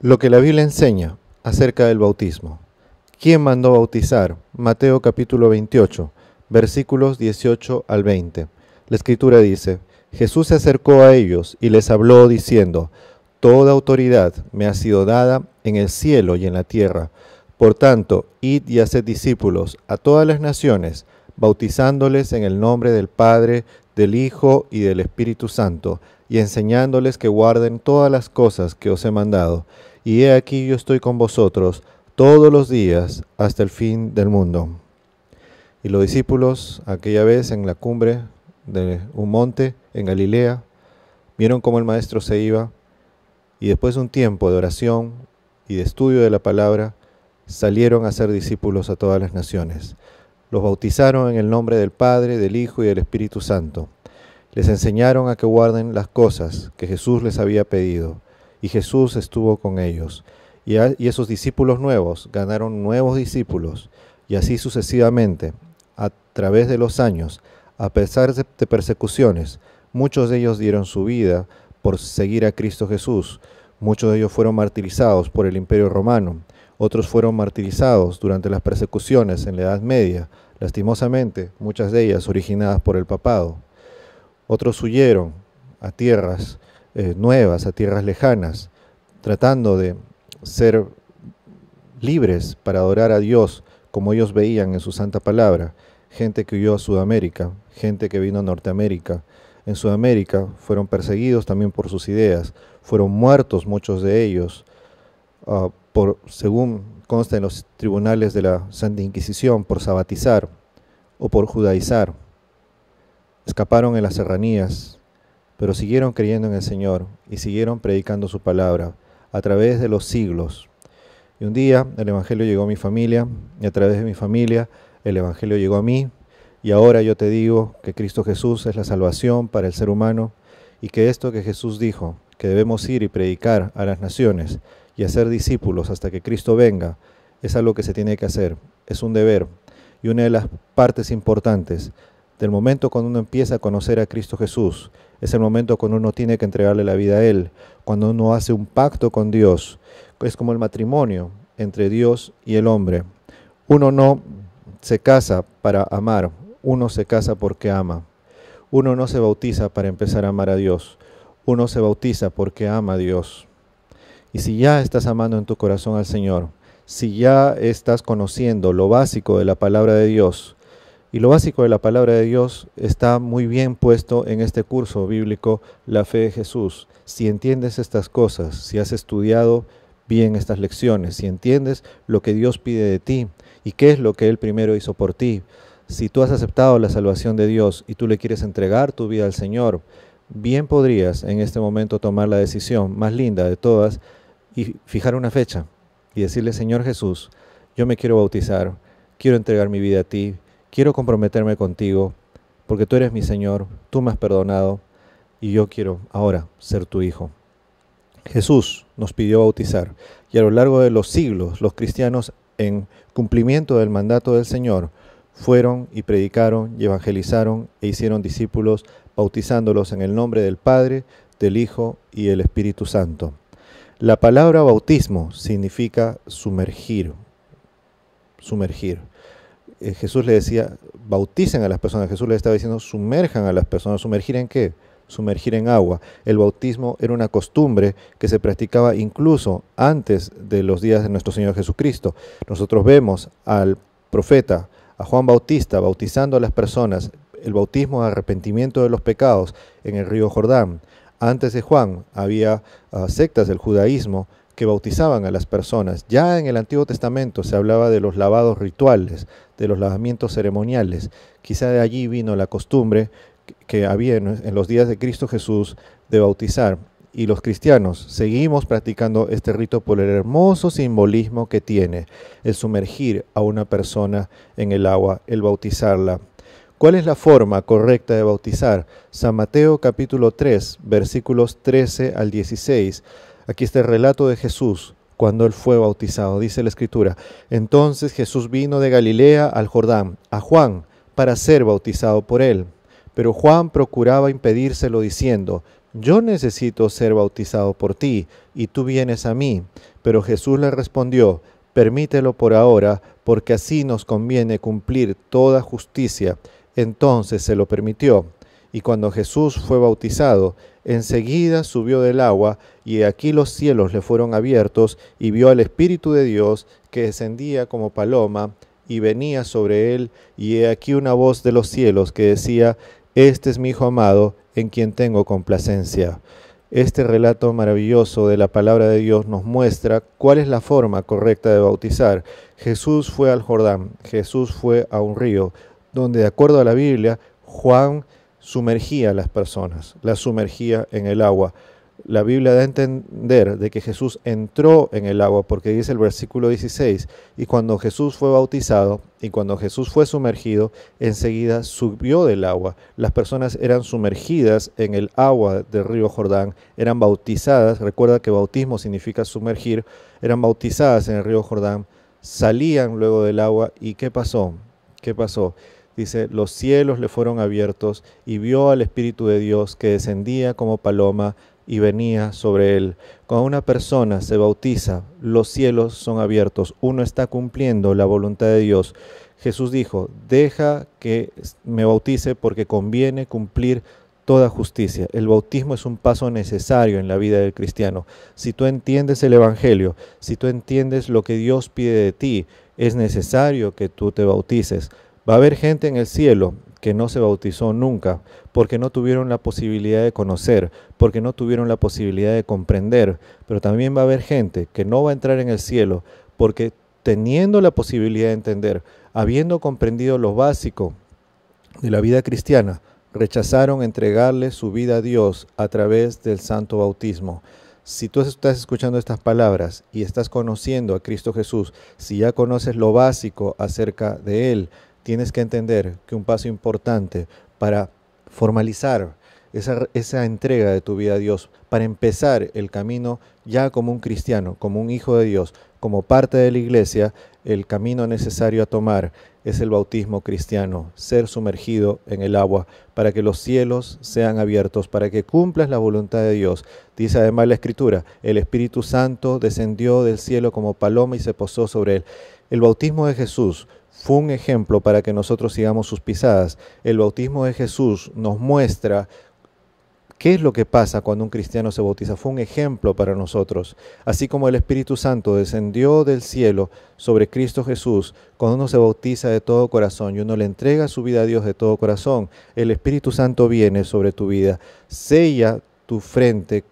Lo que la Biblia enseña acerca del bautismo. ¿Quién mandó bautizar? Mateo capítulo 28, versículos 18 al 20. La Escritura dice: Jesús se acercó a ellos y les habló diciendo: Toda autoridad me ha sido dada en el cielo y en la tierra. Por tanto, id y haced discípulos a todas las naciones, bautizándoles en el nombre del Padre, del Hijo y del Espíritu Santo, y enseñándoles que guarden todas las cosas que os he mandado. Y he aquí yo estoy con vosotros todos los días hasta el fin del mundo. Y los discípulos, aquella vez en la cumbre de un monte en Galilea, vieron cómo el maestro se iba, y después de un tiempo de oración y de estudio de la palabra, salieron a ser discípulos a todas las naciones. Los bautizaron en el nombre del Padre, del Hijo y del Espíritu Santo. Les enseñaron a que guarden las cosas que Jesús les había pedido, y Jesús estuvo con ellos. Y esos discípulos nuevos ganaron nuevos discípulos, y así sucesivamente, a través de los años, a pesar de persecuciones. Muchos de ellos dieron su vida por seguir a Cristo Jesús. Muchos de ellos fueron martirizados por el Imperio Romano. Otros fueron martirizados durante las persecuciones en la Edad Media, lastimosamente, muchas de ellas originadas por el papado. Otros huyeron a tierras nuevas, a tierras lejanas, tratando de ser libres para adorar a Dios como ellos veían en su santa palabra. Gente que huyó a Sudamérica, gente que vino a Norteamérica. En Sudamérica fueron perseguidos también por sus ideas, fueron muertos muchos de ellos, según consta en los tribunales de la Santa Inquisición, por sabatizar o por judaizar. Escaparon en las serranías, pero siguieron creyendo en el Señor y siguieron predicando su palabra a través de los siglos. Y un día el Evangelio llegó a mi familia, y a través de mi familia el Evangelio llegó a mí, y ahora yo te digo que Cristo Jesús es la salvación para el ser humano, y que esto que Jesús dijo, que debemos ir y predicar a las naciones y hacer discípulos hasta que Cristo venga, es algo que se tiene que hacer, es un deber. Y una de las partes importantes del momento cuando uno empieza a conocer a Cristo Jesús, es el momento cuando uno tiene que entregarle la vida a Él, cuando uno hace un pacto con Dios. Es como el matrimonio entre Dios y el hombre. Uno no se casa para amar, uno se casa porque ama. Uno no se bautiza para empezar a amar a Dios, uno se bautiza porque ama a Dios. Y si ya estás amando en tu corazón al Señor, si ya estás conociendo lo básico de la palabra de Dios, y lo básico de la palabra de Dios está muy bien puesto en este curso bíblico, La Fe de Jesús. Si entiendes estas cosas, si has estudiado bien estas lecciones, si entiendes lo que Dios pide de ti y qué es lo que Él primero hizo por ti, si tú has aceptado la salvación de Dios y tú le quieres entregar tu vida al Señor, bien podrías en este momento tomar la decisión más linda de todas y fijar una fecha y decirle: Señor Jesús, yo me quiero bautizar, quiero entregar mi vida a ti, quiero comprometerme contigo, porque tú eres mi Señor, tú me has perdonado y yo quiero ahora ser tu hijo. Jesús nos pidió bautizar, y a lo largo de los siglos los cristianos, en cumplimiento del mandato del Señor, fueron y predicaron y evangelizaron e hicieron discípulos, bautizándolos en el nombre del Padre, del Hijo y del Espíritu Santo. La palabra bautismo significa sumergir. Sumergir. Jesús le decía: bauticen a las personas. Jesús le estaba diciendo: sumerjan a las personas. ¿Sumergir en qué? Sumergir en agua. El bautismo era una costumbre que se practicaba incluso antes de los días de nuestro Señor Jesucristo. Nosotros vemos al profeta, a Juan Bautista, bautizando a las personas, el bautismo de arrepentimiento de los pecados en el río Jordán. Antes de Juan había sectas del judaísmo que bautizaban a las personas. Ya en el Antiguo Testamento se hablaba de los lavados rituales, de los lavamientos ceremoniales. Quizá de allí vino la costumbre que había en los días de Cristo Jesús de bautizar. Y los cristianos seguimos practicando este rito por el hermoso simbolismo que tiene el sumergir a una persona en el agua, el bautizarla. ¿Cuál es la forma correcta de bautizar? San Mateo capítulo 3, versículos 13 al 16. Aquí está el relato de Jesús cuando Él fue bautizado. Dice la Escritura: Entonces Jesús vino de Galilea al Jordán, a Juan, para ser bautizado por Él. Pero Juan procuraba impedírselo diciendo: Yo necesito ser bautizado por ti, y tú vienes a mí. Pero Jesús le respondió: permítelo por ahora, porque así nos conviene cumplir toda justicia. Entonces se lo permitió. Y cuando Jesús fue bautizado, enseguida subió del agua, y aquí los cielos le fueron abiertos, y vio al Espíritu de Dios que descendía como paloma y venía sobre él, y he aquí una voz de los cielos que decía: este es mi Hijo amado, en quien tengo complacencia. Este relato maravilloso de la palabra de Dios nos muestra cuál es la forma correcta de bautizar. Jesús fue al Jordán, Jesús fue a un río, donde de acuerdo a la Biblia, Juan sumergía a las personas, las sumergía en el agua. La Biblia da a entender de que Jesús entró en el agua, porque dice el versículo 16, y cuando Jesús fue bautizado y cuando Jesús fue sumergido, enseguida subió del agua. Las personas eran sumergidas en el agua del río Jordán, eran bautizadas, recuerda que bautismo significa sumergir, eran bautizadas en el río Jordán, salían luego del agua. ¿Y qué pasó? ¿Qué pasó? Dice: los cielos le fueron abiertos y vio al Espíritu de Dios que descendía como paloma y venía sobre él. Cuando una persona se bautiza, los cielos son abiertos. Uno está cumpliendo la voluntad de Dios. Jesús dijo: deja que me bautice porque conviene cumplir toda justicia. El bautismo es un paso necesario en la vida del cristiano. Si tú entiendes el Evangelio, si tú entiendes lo que Dios pide de ti, es necesario que tú te bautices. Va a haber gente en el cielo que no se bautizó nunca, porque no tuvieron la posibilidad de conocer, porque no tuvieron la posibilidad de comprender. Pero también va a haber gente que no va a entrar en el cielo, porque teniendo la posibilidad de entender, habiendo comprendido lo básico de la vida cristiana, rechazaron entregarle su vida a Dios a través del santo bautismo. Si tú estás escuchando estas palabras y estás conociendo a Cristo Jesús, si ya conoces lo básico acerca de Él, tienes que entender que un paso importante para formalizar esa entrega de tu vida a Dios, para empezar el camino ya como un cristiano, como un hijo de Dios, como parte de la iglesia, el camino necesario a tomar es el bautismo cristiano, ser sumergido en el agua para que los cielos sean abiertos, para que cumplas la voluntad de Dios. Dice además la Escritura: el Espíritu Santo descendió del cielo como paloma y se posó sobre él. El bautismo de Jesús fue un ejemplo para que nosotros sigamos sus pisadas. El bautismo de Jesús nos muestra qué es lo que pasa cuando un cristiano se bautiza. Fue un ejemplo para nosotros. Así como el Espíritu Santo descendió del cielo sobre Cristo Jesús, cuando uno se bautiza de todo corazón y uno le entrega su vida a Dios de todo corazón, el Espíritu Santo viene sobre tu vida, sella tu frente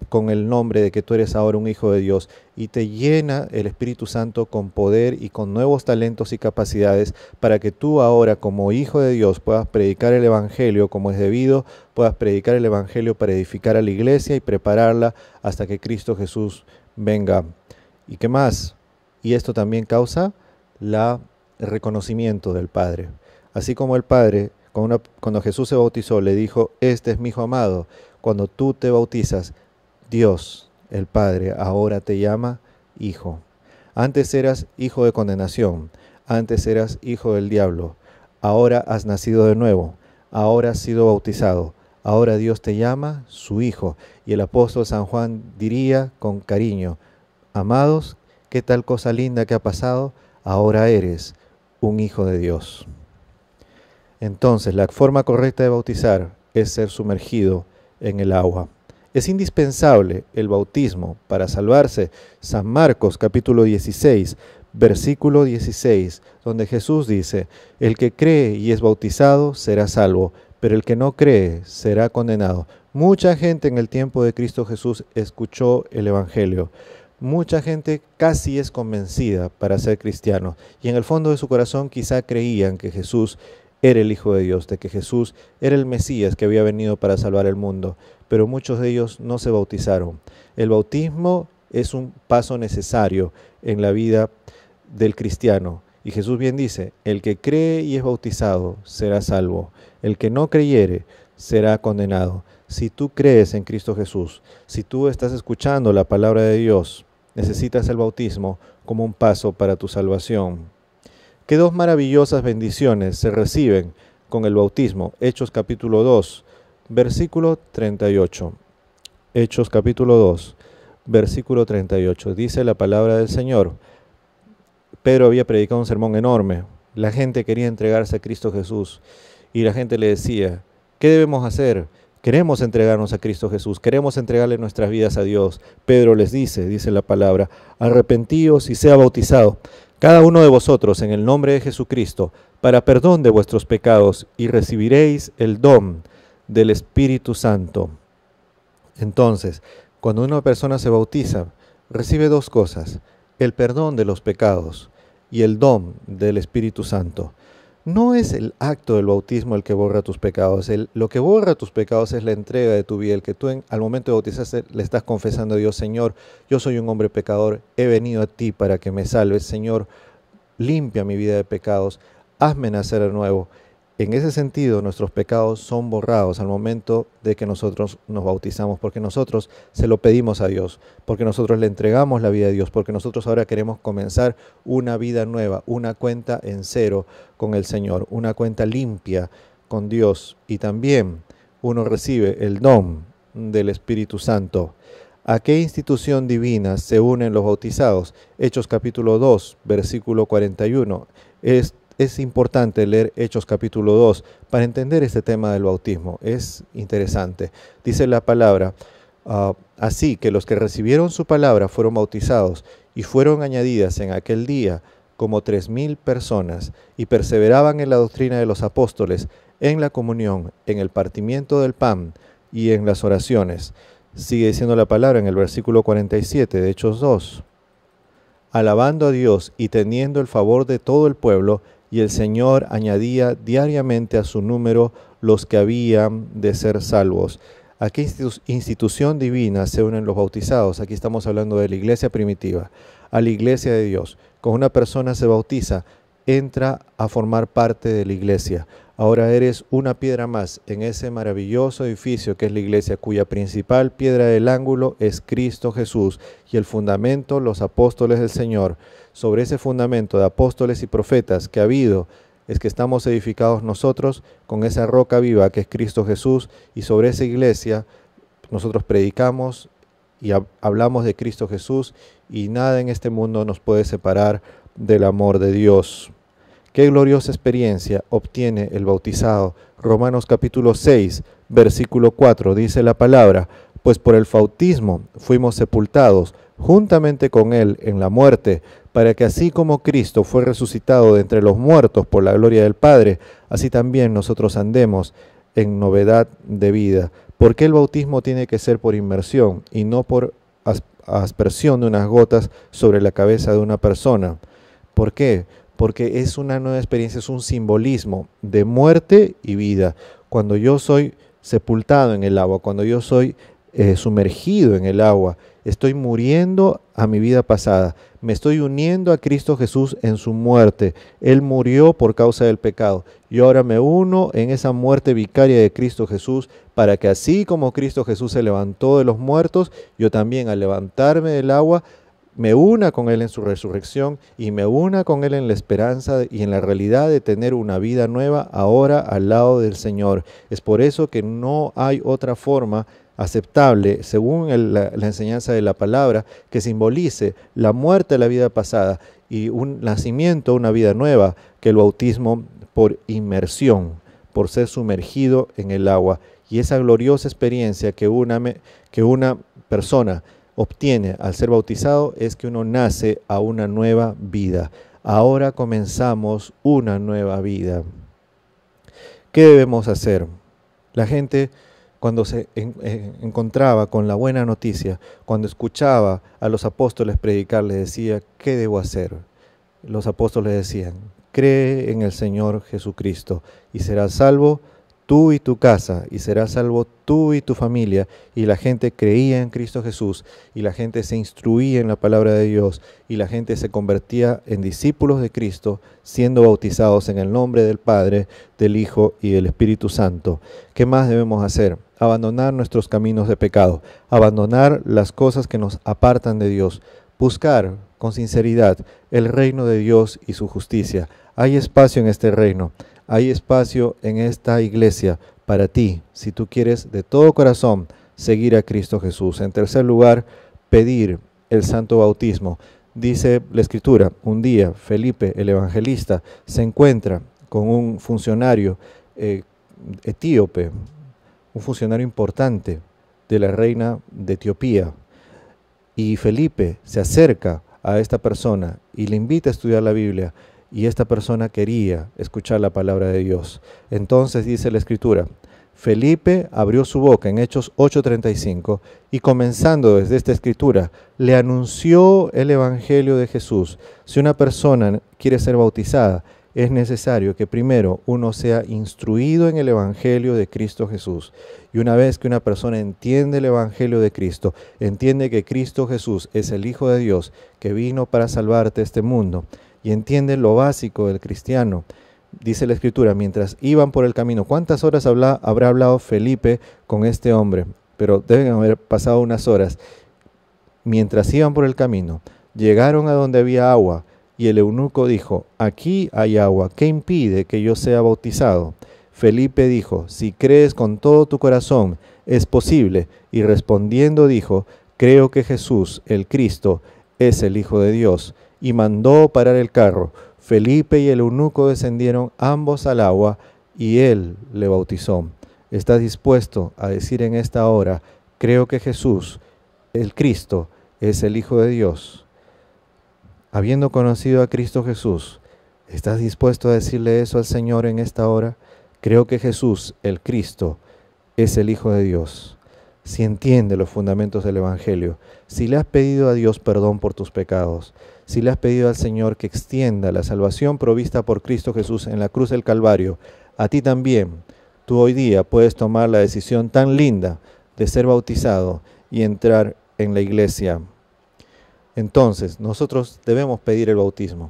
con el nombre de que tú eres ahora un hijo de Dios, y te llena el Espíritu Santo con poder y con nuevos talentos y capacidades para que tú ahora como hijo de Dios puedas predicar el Evangelio como es debido, puedas predicar el Evangelio para edificar a la iglesia y prepararla hasta que Cristo Jesús venga. ¿Y qué más? Y esto también causa el reconocimiento del Padre. Así como el Padre, cuando Jesús se bautizó, le dijo: este es mi Hijo amado. Cuando tú te bautizas, Dios, el Padre, ahora te llama hijo. Antes eras hijo de condenación, antes eras hijo del diablo, ahora has nacido de nuevo, ahora has sido bautizado, ahora Dios te llama su hijo. Y el apóstol San Juan diría con cariño: amados, qué tal cosa linda que ha pasado, ahora eres un hijo de Dios. Entonces, la forma correcta de bautizar es ser sumergido en el agua. Es indispensable el bautismo para salvarse. San Marcos capítulo 16, versículo 16, donde Jesús dice: el que cree y es bautizado será salvo, pero el que no cree será condenado. Mucha gente en el tiempo de Cristo Jesús escuchó el Evangelio. Mucha gente casi es convencida para ser cristiano, y en el fondo de su corazón quizá creían que Jesús era el Hijo de Dios, de que Jesús era el Mesías que había venido para salvar el mundo, pero muchos de ellos no se bautizaron. El bautismo es un paso necesario en la vida del cristiano, y Jesús bien dice: el que cree y es bautizado será salvo, el que no creyere será condenado. Si tú crees en Cristo Jesús, si tú estás escuchando la palabra de Dios, necesitas el bautismo como un paso para tu salvación. ¿Qué dos maravillosas bendiciones se reciben con el bautismo? Hechos capítulo 2, versículo 38. Hechos capítulo 2, versículo 38. Dice la palabra del Señor. Pedro había predicado un sermón enorme. La gente quería entregarse a Cristo Jesús y la gente le decía, ¿qué debemos hacer? Queremos entregarnos a Cristo Jesús, queremos entregarle nuestras vidas a Dios. Pedro les dice la palabra, arrepentíos y sea bautizado, cada uno de vosotros en el nombre de Jesucristo, para perdón de vuestros pecados, y recibiréis el don del Espíritu Santo. Entonces, cuando una persona se bautiza, recibe dos cosas, el perdón de los pecados y el don del Espíritu Santo. No es el acto del bautismo el que borra tus pecados. Lo que borra tus pecados es la entrega de tu vida. El que tú al momento de bautizarse le estás confesando a Dios, Señor, yo soy un hombre pecador, he venido a ti para que me salves. Señor, limpia mi vida de pecados, hazme nacer de nuevo. En ese sentido, nuestros pecados son borrados al momento de que nosotros nos bautizamos, porque nosotros se lo pedimos a Dios, porque nosotros le entregamos la vida a Dios, porque nosotros ahora queremos comenzar una vida nueva, una cuenta en cero con el Señor, una cuenta limpia con Dios. Y también uno recibe el don del Espíritu Santo. ¿A qué institución divina se unen los bautizados? Hechos capítulo 2, versículo 41. Es importante leer Hechos capítulo 2 para entender este tema del bautismo. Es interesante. Dice la palabra, así que los que recibieron su palabra fueron bautizados y fueron añadidas en aquel día como 3,000 personas y perseveraban en la doctrina de los apóstoles, en la comunión, en el partimiento del pan y en las oraciones. Sigue diciendo la palabra en el versículo 47 de Hechos 2. Alabando a Dios y teniendo el favor de todo el pueblo, y el Señor añadía diariamente a su número los que habían de ser salvos. ¿A qué institución divina se unen los bautizados? Aquí estamos hablando de la iglesia primitiva, a la iglesia de Dios. Cuando una persona se bautiza, entra a formar parte de la iglesia. Ahora eres una piedra más en ese maravilloso edificio que es la iglesia, cuya principal piedra del ángulo es Cristo Jesús y el fundamento, los apóstoles del Señor. Sobre ese fundamento de apóstoles y profetas que ha habido, es que estamos edificados nosotros con esa roca viva que es Cristo Jesús, y sobre esa iglesia nosotros predicamos y hablamos de Cristo Jesús, y nada en este mundo nos puede separar del amor de Dios. Qué gloriosa experiencia obtiene el bautizado. Romanos capítulo 6, versículo 4, dice la palabra, pues por el bautismo fuimos sepultados juntamente con él en la muerte, para que así como Cristo fue resucitado de entre los muertos por la gloria del Padre, así también nosotros andemos en novedad de vida. ¿Por qué el bautismo tiene que ser por inmersión y no por aspersión de unas gotas sobre la cabeza de una persona? ¿Por qué? Porque es una nueva experiencia, es un simbolismo de muerte y vida. Cuando yo soy sepultado en el agua, cuando yo soy sumergido en el agua, estoy muriendo a mi vida pasada, me estoy uniendo a Cristo Jesús en su muerte. Él murió por causa del pecado. Yo ahora me uno en esa muerte vicaria de Cristo Jesús, para que así como Cristo Jesús se levantó de los muertos, yo también al levantarme del agua, me una con Él en su resurrección y me una con Él en la esperanza y en la realidad de tener una vida nueva ahora al lado del Señor. Es por eso que no hay otra forma aceptable, según la enseñanza de la palabra, que simbolice la muerte de la vida pasada y un nacimiento, una vida nueva, que el bautismo por inmersión, por ser sumergido en el agua. Y esa gloriosa experiencia que una persona obtiene al ser bautizado es que uno nace a una nueva vida. Ahora comenzamos una nueva vida. ¿Qué debemos hacer? La gente, cuando se encontraba con la buena noticia, cuando escuchaba a los apóstoles predicar, les decía, ¿qué debo hacer? Los apóstoles decían, cree en el Señor Jesucristo y serás salvo tú y tu casa, y serás salvo tú y tu familia. Y la gente creía en Cristo Jesús, y la gente se instruía en la palabra de Dios, y la gente se convertía en discípulos de Cristo, siendo bautizados en el nombre del Padre, del Hijo y del Espíritu Santo. ¿Qué más debemos hacer? Abandonar nuestros caminos de pecado, abandonar las cosas que nos apartan de Dios, buscar con sinceridad el reino de Dios y su justicia. Hay espacio en este reino. Hay espacio en esta iglesia para ti, si tú quieres de todo corazón seguir a Cristo Jesús. En tercer lugar, pedir el santo bautismo. Dice la Escritura, un día Felipe el evangelista se encuentra con un funcionario etíope, un funcionario importante de la reina de Etiopía, y Felipe se acerca a esta persona y le invita a estudiar la Biblia, y esta persona quería escuchar la palabra de Dios. Entonces dice la Escritura, Felipe abrió su boca en Hechos 8:35 y comenzando desde esta escritura, le anunció el Evangelio de Jesús. Si una persona quiere ser bautizada, es necesario que primero uno sea instruido en el Evangelio de Cristo Jesús. Y una vez que una persona entiende el Evangelio de Cristo, entiende que Cristo Jesús es el Hijo de Dios, que vino para salvarte este mundo, y entiende lo básico del cristiano, dice la Escritura, mientras iban por el camino, ¿cuántas horas habrá hablado Felipe con este hombre? Pero deben haber pasado unas horas. Mientras iban por el camino, llegaron a donde había agua, y el eunuco dijo, aquí hay agua, ¿qué impide que yo sea bautizado? Felipe dijo, si crees con todo tu corazón, es posible. Y respondiendo dijo, creo que Jesús, el Cristo, es el Hijo de Dios. Y mandó parar el carro. Felipe y el eunuco descendieron ambos al agua, y él le bautizó. ¿Estás dispuesto a decir en esta hora, creo que Jesús, el Cristo, es el Hijo de Dios? Habiendo conocido a Cristo Jesús, ¿estás dispuesto a decirle eso al Señor en esta hora? Creo que Jesús, el Cristo, es el Hijo de Dios. Si entiende los fundamentos del Evangelio, si le has pedido a Dios perdón por tus pecados, si le has pedido al Señor que extienda la salvación provista por Cristo Jesús en la cruz del Calvario, a ti también, tú hoy día puedes tomar la decisión tan linda de ser bautizado y entrar en la iglesia. Entonces, nosotros debemos pedir el bautismo.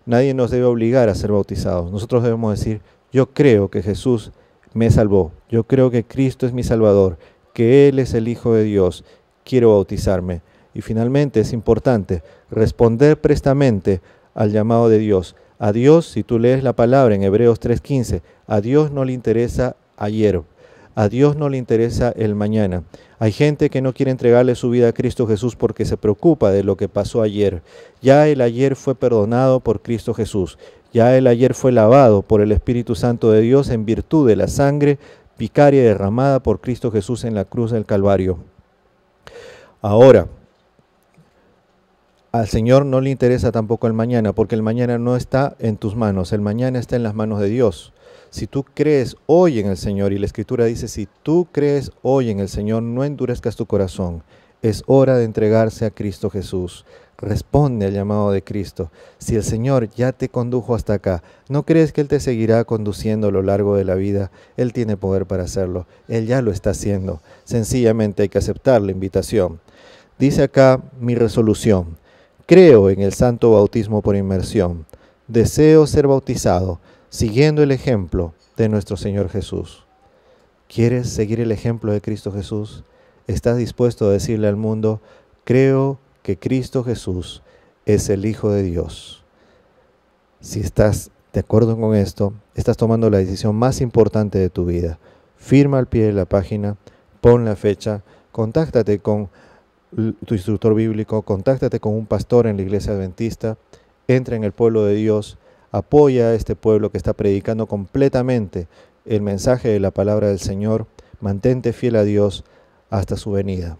Nadie nos debe obligar a ser bautizados. Nosotros debemos decir, yo creo que Jesús me salvó, yo creo que Cristo es mi Salvador, que Él es el Hijo de Dios, quiero bautizarme. Y finalmente es importante responder prestamente al llamado de Dios. A Dios, si tú lees la palabra en Hebreos 3:15, a Dios no le interesa ayer, a Dios no le interesa el mañana. Hay gente que no quiere entregarle su vida a Cristo Jesús porque se preocupa de lo que pasó ayer. Ya el ayer fue perdonado por Cristo Jesús. Ya el ayer fue lavado por el Espíritu Santo de Dios en virtud de la sangre vicaria derramada por Cristo Jesús en la cruz del Calvario. Ahora, al Señor no le interesa tampoco el mañana, porque el mañana no está en tus manos, el mañana está en las manos de Dios. Si tú crees hoy en el Señor, y la Escritura dice, si tú crees hoy en el Señor, no endurezcas tu corazón. Es hora de entregarse a Cristo Jesús. Responde al llamado de Cristo. Si el Señor ya te condujo hasta acá, ¿no crees que Él te seguirá conduciendo a lo largo de la vida? Él tiene poder para hacerlo. Él ya lo está haciendo. Sencillamente hay que aceptar la invitación. Dice acá mi resolución. Creo en el santo bautismo por inmersión. Deseo ser bautizado, siguiendo el ejemplo de nuestro Señor Jesús. ¿Quieres seguir el ejemplo de Cristo Jesús? ¿Estás dispuesto a decirle al mundo, creo que Cristo Jesús es el Hijo de Dios? Si estás de acuerdo con esto, estás tomando la decisión más importante de tu vida. Firma al pie de la página, pon la fecha, contáctate con tu instructor bíblico, contáctate con un pastor en la iglesia adventista, entra en el pueblo de Dios, apoya a este pueblo que está predicando completamente el mensaje de la palabra del Señor, mantente fiel a Dios hasta su venida.